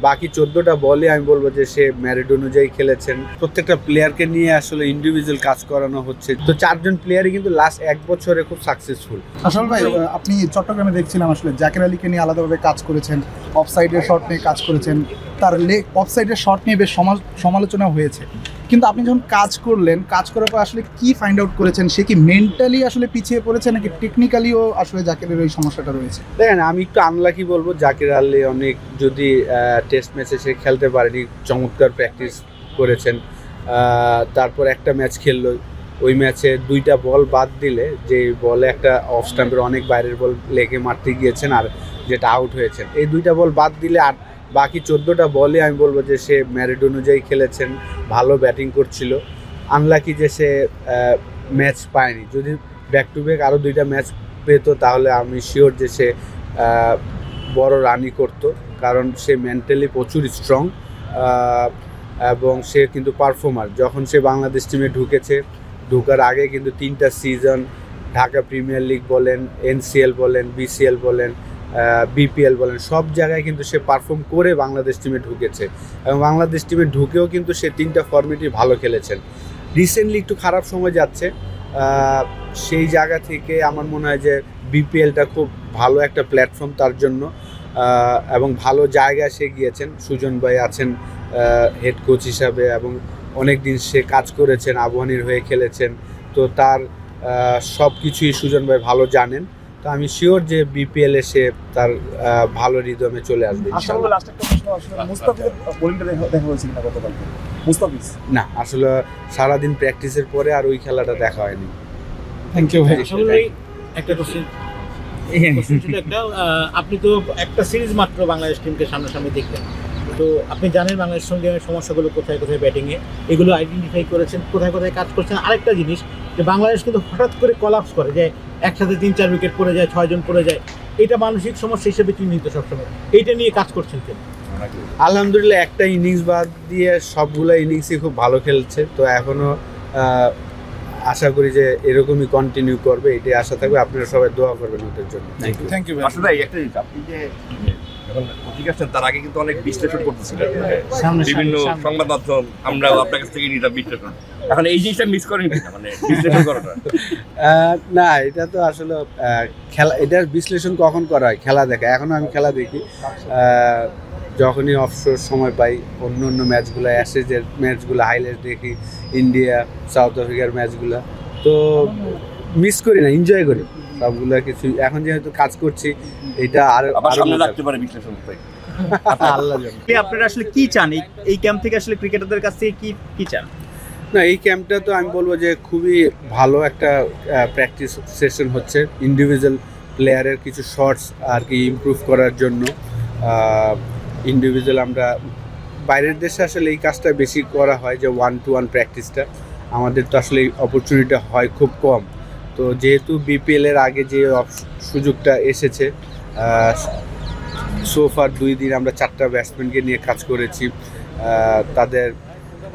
বাকি 14টা বলে আমি বলবো যে সে মেরিট অনুযায়ী খেলেছেন। প্রত্যেকটা প্লেয়ারকে নিয়ে আসলে ইন্ডিভিজুয়াল কাজ করানো হচ্ছে। তো 4 জন প্লেয়ারই কিন্তু লাস্ট 1 বছরে খুব সাকসেসফুল। আসল ভাই, আপনি চট্টগ্রামে দেখছিলাম আসলে জাকের আলীকে নিয়ে আলাদাভাবে কাজ করেছেন, অফসাইডের শট নিয়ে কাজ করেছেন, তার অফসাইডের শট নিয়ে বেশ সমালোচনা হয়েছে। কিন্তু আপনি যখন কাজ করলেন, কাজ করার পর আসলে কি ফাইন্ড আউট করেছেন? সে কি মেন্টালি আসলে পিছিয়ে পড়েছে নাকি টেকনিক্যালিও আসলে জাকেরের ওই সমস্যাটা রয়েছে? দেখেন, আমি একটু আনলাকি বলবো, জাকির আলী অনেক যদি টেস্ট ম্যাচে সে খেলতে পারেনি, চমৎকার প্র্যাকটিস করেছেন। তারপর একটা ম্যাচ খেললো, ওই ম্যাচে 2টা বল বাদ দিলে, যে বলে একটা অফ স্টাম্পের অনেক বাইরের বল লেগে মারতে গিয়েছেন আর যেটা আউট হয়েছেন, এই 2টা বল বাদ দিলে আর বাকি 14টা বলে আমি বলবো যে সে মেরিট অনুযায়ী খেলেছেন, ভালো ব্যাটিং করছিল। আনলাকি যে সে ম্যাচ পায়নি। যদি ব্যাক টু ব্যাক আরও 2টা ম্যাচ পেতো তাহলে আমি শিওর যে সে বড় রানই করতো, কারণ সে মেন্টালি প্রচুর স্ট্রং এবং সে কিন্তু পারফর্মার। যখন সে বাংলাদেশ টিমে ঢুকার আগে কিন্তু 3টা সিজন ঢাকা প্রিমিয়ার লিগ বলেন, NCL বলেন, BCL বলেন, BPL বলেন, সব জায়গায় কিন্তু সে পারফর্ম করে বাংলাদেশ টিমে ঢুকেছে এবং বাংলাদেশ টিমে ঢুকেও কিন্তু সে 3টা ফর্মেটই ভালো খেলেছেন। রিসেন্টলি একটু খারাপ সময় যাচ্ছে, সেই জায়গা থেকে আমার মনে হয় যে BPLটা খুব ভালো একটা প্ল্যাটফর্ম তার জন্য এবং ভালো জায়গায় সে গিয়েছেন। সুজন ভাই আছেন হেড কোচ হিসাবে এবং অনেক দিন সে কাজ করেছেন, আবাহনীর হয়ে খেলেছেন, তো তার সব কিছুই সুজন ভাই ভালো জানেন। তো আমি শিওর যে BPL এ সে তার ভালো রিদমে চলে আসবে ইনশাআল্লাহ। না, আসলে সারাদিন প্র্যাকটিসের পরে আর ওই খেলাটা দেখা হয়নি। থ্যাংক ইউ ভাই। একটা কোশ্চেন আপনি তো একটা সিরিজ মাত্র বাংলাদেশ টিমকে সামনাসামনি দেখলেন, তো আপনি জানেন বাংলাদেশের সঙ্গে সমস্যাগুলো কোথায় কোথায় ব্যাটিংয়ে, এগুলো আইডেন্টিফাই করেছেন, কোথায় কোথায় কাজ করছেন। আরেকটা জিনিস, যে বাংলাদেশ কিন্তু হঠাৎ করে কলাপস করে, যে একসাথে 3-4 উইকেট পড়ে যায়, 6 জন পড়ে যায়, এটা মানসিক সমস্যা হিসেবে চিহ্নিত সবসময়। এইটা নিয়ে কাজ করছেন কেন? আলহামদুলিল্লাহ, একটা ইনিংস বাদ দিয়ে সবগুলো ইনিংসই খুব ভালো খেলছে। তো এখনও আশা করি যে এরকমই কন্টিনিউ করবে, এটাই আশা থাকবে। আপনারা সবাই দোয়া করবেন ওদের জন্য। Thank you. আসলে একটা জিনিস, আপনি যে যখন ঠিক আছেন তার আগে কিন্তু অনেক বিশ্লেষণ করতেছিলেন বিভিন্ন সংবাদ মাধ্যম, আমরাও আপনার কাছ থেকে নিতাম বিশ্লেষণ। এখন এই জিনিসটা মিস করেন কিনা, মানে বিশ্লেষণ করাটা? না, এটা তো আসলে খেলা, এটার বিশ্লেষণ কখন করা হয়? খেলা দেখা। এখনও আমি খেলা দেখি, যখনই অবসর সময় পাই অন্য অন্য ম্যাচগুলো, অ্যাশেজের ম্যাচগুলো হাইলাইট দেখি, ইন্ডিয়া সাউথ আফ্রিকার ম্যাচগুলো। তো মিস করি না, এনজয় করি সবগুলো কিছু। এখন যেহেতু কাজ করছি, এটা আরো সামনে রাখতে পারে বিশ্লেষণ। আল্লাহ জানে। আপনারা আসলে কি চান এই ক্যাম্প থেকে? আসলে ক্রিকেটারদের কাছ থেকে কি চান? না, এই ক্যাম্পটা তো আমি বলবো যে খুবই ভালো একটা প্র্যাকটিস সেশন হচ্ছে, ইন্ডিভিজুয়াল প্লেয়ারের কিছু শর্টস আর কি ইমপ্রুভ করার জন্য। ইন্ডিভিজুয়াল আমরা বাইরের দেশে আসলে এই কাজটা বেশি করা হয়, যে 1-to-1 প্র্যাকটিসটা। আমাদের তো আসলে এই অপরচুনিটিটা হয় খুব কম। তো যেহেতু BPL এর আগে যে সুযোগটা এসেছে, সোফার 2 দিন আমরা 4টা ব্যাটসম্যানকে নিয়ে কাজ করেছি, তাদের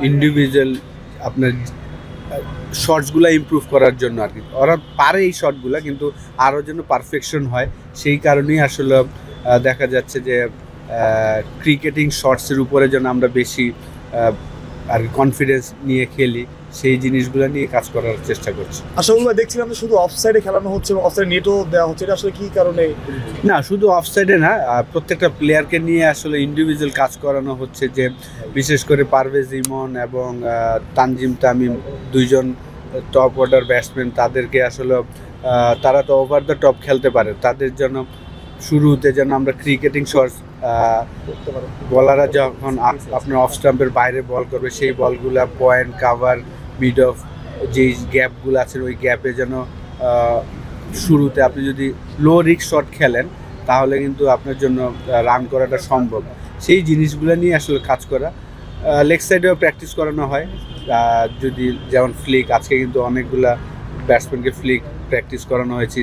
ইন্ডিভিজুয়াল আপনার শটসগুলো ইমপ্রুভ করার জন্য আর কি। ওরা পারে এই শটগুলো, কিন্তু আরও যেন পারফেকশন হয়, সেই কারণেই আসলে দেখা যাচ্ছে যে ক্রিকেটিং শটসের উপরে যেন আমরা বেশি আর কনফিডেন্স নিয়ে খেলি, সেই জিনিসগুলো নিয়ে কাজ করার চেষ্টা করছি। আসলে দেখছিলাম যে শুধু অফসাইডে খেলানো হচ্ছে, অফসাইড নেটও দেওয়া হচ্ছে, এটা আসলে কি কারণে? না, শুধু অফসাইডে না, প্রত্যেকটা প্লেয়ারকে নিয়ে আসলে ইন্ডিভিজুয়াল কাজ করানো হচ্ছে, যে বিশেষ করে পারভেজ ইমন এবং তানজিম তামিম, 2 জন টপ অর্ডার ব্যাটসম্যান, তাদেরকে আসলে তারা তো ওভার দ্য টপ খেলতে পারে, তাদের জন্য শুরুতে যেন আমরা ক্রিকেটিং শটস, বলাররা যখন আপনার অফ স্টাম্পের বাইরে বল করবে, সেই বলগুলা পয়েন্ট, কাভার, মিড অফ, যেই গ্যাপগুলো আছে ওই গ্যাপে যেন শুরুতে আপনি যদি লো রিস্ক শট খেলেন তাহলে কিন্তু আপনার জন্য রান করাটা সম্ভব। সেই জিনিসগুলো নিয়ে আসলে কাজ করা। লেগ সাইডেও প্র্যাকটিস করানো হয়, যদি যেমন ফ্লিক, আজকে কিন্তু অনেকগুলা ব্যাটসম্যানকে ফ্লিক প্র্যাকটিস করানো হয়েছে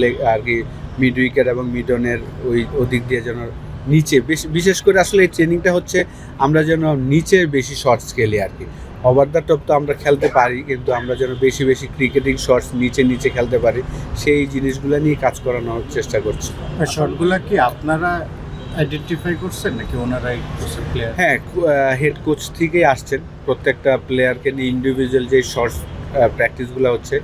লেগ আর কি, মিড উইকেট এবং মিডনের ওদিক দিয়ে যেন নিচে বিশেষ করে আসলে এই ট্রেনিংটা হচ্ছে আমরা যেন নিচে বেশি শর্টস খেলি আর কি। ওভার দ্য টপ তো আমরা খেলতে পারি, কিন্তু আমরা যেন বেশি বেশি ক্রিকেটিং শর্টস নিচে খেলতে পারি, সেই জিনিসগুলো নিয়ে কাজ করানোর চেষ্টা করছি। শর্টগুলো কি আপনারা আইডেন্টিফাই করছেন নাকি ওনারাই করছেন প্লেয়ার? হ্যাঁ, হেড কোচ থেকেই আসছেন। প্রত্যেকটা প্লেয়ারকে নিয়ে ইন্ডিভিজুয়াল যে শর্ট প্র্যাকটিসগুলো হচ্ছে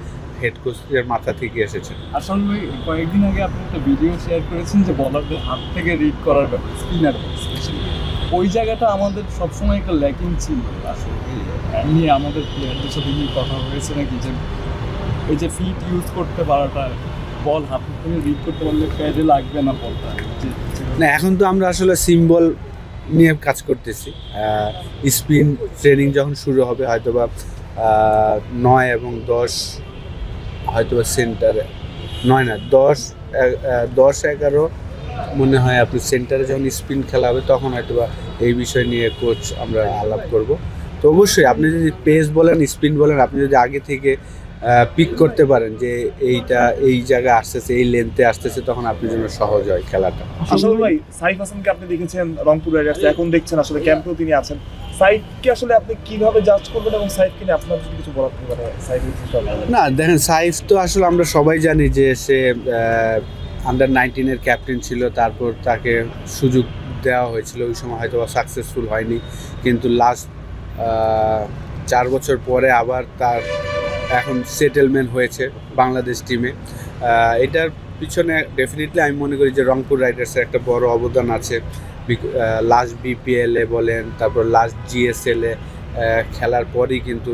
হেড কোচের মাথা থেকে এসেছে। আসলে কয়েকদিন আগে আপনি একটা ভিডিও শেয়ার করেছেন যে বলারদের হাত থেকে রিড করার ব্যাপার, স্পিনার স্পেশালি ওই জায়গাটা আমাদের সবসময় একটা ল্যাকিং ছিল। আসলে এমনি আমাদের প্লেয়ারদের সাথে কি কথা হয়েছে নাকি যে এই যে ফিট ইউজ করতে পারাটা, বল হাত থেকে রিড করতে পারলে প্যাডে লাগবে না বলটা? না, এখন তো আমরা আসলে সিম্বল নিয়ে কাজ করতেছি। স্পিন ট্রেনিং যখন শুরু হবে হয়তোবা 9 এবং 10 হয়তোবা সেন্টারে, 9 না 10-11 মনে হয় আপনি সেন্টারে যখন স্পিন খেলা হবে তখন হয়তোবা এই বিষয় নিয়ে কোচ আমরা আলাপ করব। তো অবশ্যই আপনি যদি পেস বলেন স্পিন বলেন, আপনি যদি আগে থেকে পিক করতে পারেন যে এইটা এই জায়গায় আসতেছে, এই লেন্থে আসতেছে, তখন আপনার জন্য সহজ হয় খেলাটা। আসলে ভাই সাইফ হাসানকে আপনি দেখেছেন রংপুর রাইডার্সে, এখন দেখছেন আসলে ক্যাম্পেও তিনি আছেন। সাইফকে আসলে আপনি কিভাবে জাজ করবেন এবং সাইফকে নিয়ে আপনার যদি কিছু বলার থাকে সাইফের বিষয়ে? না দেখেন, সাইফ তো আসলে আমরা সবাই জানি যে সে আন্ডার 19-এর ক্যাপ্টেন ছিল, তারপর তাকে সুযোগ দেওয়া হয়েছিল, ওই সময় হয়তো সাকসেসফুল হয়নি, কিন্তু লাস্ট 4 বছর পরে আবার তার এখন সেটেলমেন্ট হয়েছে বাংলাদেশ টিমে। এটার পিছনে ডেফিনেটলি আমি মনে করি যে রংপুর রাইডার্সের একটা বড় অবদান আছে। লাস্ট বিপিএলে বলেন, তারপর লাস্ট জিএসএলে খেলার পরই কিন্তু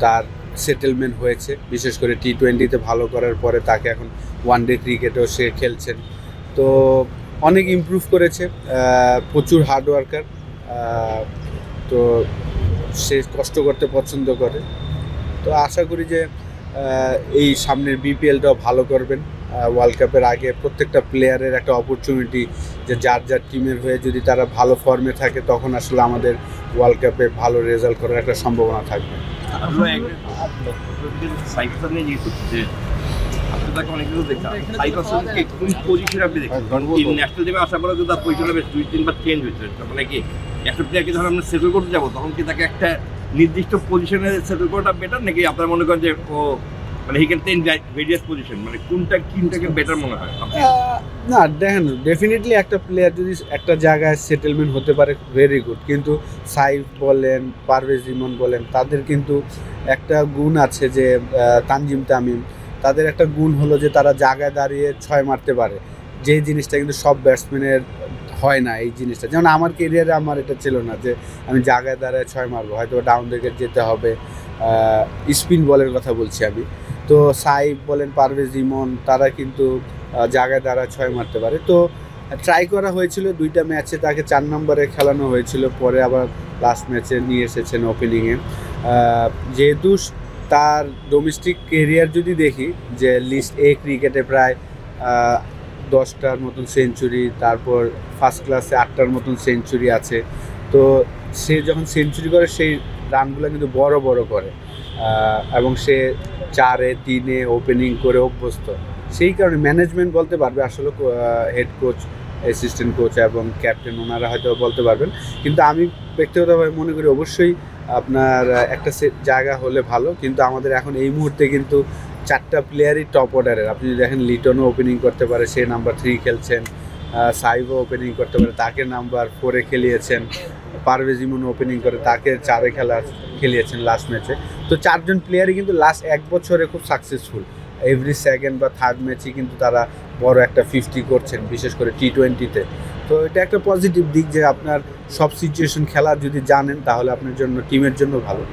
তার সেটেলমেন্ট হয়েছে, বিশেষ করে টি20তে ভালো করার পরে তাকে এখন ওয়ানডে ক্রিকেটেও সে খেলছেন। তো অনেক ইমপ্রুভ করেছে, প্রচুর হার্ড ওয়ার্কার, তো সে কষ্ট করতে পছন্দ করে। তো আশা করি যে এই সামনের বিপিএলটাও ভালো করবেন। ওয়ার্ল্ড কাপের আগে প্রত্যেকটা প্লেয়ারের একটা অপরচুনিটি যে যার যার টিমের হয়ে যদি তারা ভালো ফর্মে থাকে তখন আসলে আমাদের ওয়ার্ল্ড কাপে ভালো রেজাল্ট করার একটা সম্ভাবনা থাকবে। ন্যাশনাল টিমে আসার পরে তার পজিশনে বেশ 2-3 বার চেঞ্জ হয়েছে। মানে কি একটা প্লেয়ারকে যখন আমরা সেটেল করতে যাবো তখন কি তাকে একটা নির্দিষ্ট পজিশনে সেটেল করাটা বেটার, নাকি আপনারা মনে করেন যে ও মানে he can change various position, মানে কোনটাকে বেটার মনে হয়? না দেখেন, ডেফিনেটলি একটা প্লেয়ার যদি একটা জায়গায় সেটেলমেন্ট হতে পারে ভেরি গুড, কিন্তু সাইফ বলেন, পারভেজ ইমন বলেন, তাদের কিন্তু একটা গুণ আছে যে তানজিম তামিম, তাদের একটা গুণ হলো যে তারা জায়গায় দাঁড়িয়ে 6 মারতে পারে, যে জিনিসটা কিন্তু সব ব্যাটসম্যানের হয় না। এই জিনিসটা যেমন আমার কেরিয়ারে আমার এটা ছিল না যে আমি জায়গায় দাঁড়ায় 6 মারবো, হয়তো ডাউন উইকেট যেতে হবে। স্পিন বলের কথা বলছি আমি। তো সাইফ বলেন, পারভেজ ইমন, তারা কিন্তু জায়গায় দাঁড়ায় 6 মারতে পারে। তো ট্রাই করা হয়েছিল 2টা ম্যাচে, তাকে 4 নম্বরে খেলানো হয়েছিল, পরে আবার লাস্ট ম্যাচে নিয়ে এসেছেন ওপেনিংয়ে। যেহেতু তার ডোমেস্টিক কেরিয়ার যদি দেখি যে লিস্ট এ ক্রিকেটে প্রায় 10টার মতন সেঞ্চুরি, তারপর ফার্স্ট ক্লাসে 8টার মতন সেঞ্চুরি আছে। তো সে যখন সেঞ্চুরি করে সেই রানগুলো কিন্তু বড় বড় করে, এবং সে 4-এ 3-এ ওপেনিং করে অভ্যস্ত। সেই কারণে ম্যানেজমেন্ট বলতে পারবে, আসলে হেড কোচ, অ্যাসিস্ট্যান্ট কোচ এবং ক্যাপ্টেন ওনারা হয়তো বলতে পারবেন। কিন্তু আমি ব্যক্তিগতভাবে মনে করি অবশ্যই আপনার একটা জায়গা হলে ভালো, কিন্তু আমাদের এখন এই মুহূর্তে কিন্তু 4টা প্লেয়ারই টপ অর্ডারের। আপনি যদি দেখেন লিটনও ওপেনিং করতে পারে, সে নাম্বার 3 খেলছেন, সাইফও ওপেনিং করতে পারে, তাকে নাম্বার 4-এ খেলিয়েছেন, পারভেজ ইমন ওপেনিং করে তাকে 4-এ খেলিয়েছেন লাস্ট ম্যাচে। তো 4 জন প্লেয়ারই কিন্তু লাস্ট 1 বছরে খুব সাকসেসফুল। এভরি সেকেন্ড বা থার্ড ম্যাচে কিন্তু তারা বড় একটা 50 করছেন, বিশেষ করে টি20তে। তো এটা একটা পজিটিভ দিক যে আপনার সব সিচুয়েশন খেলা যদি জানেন তাহলে আপনার জন্য, টিমের জন্য ভালো।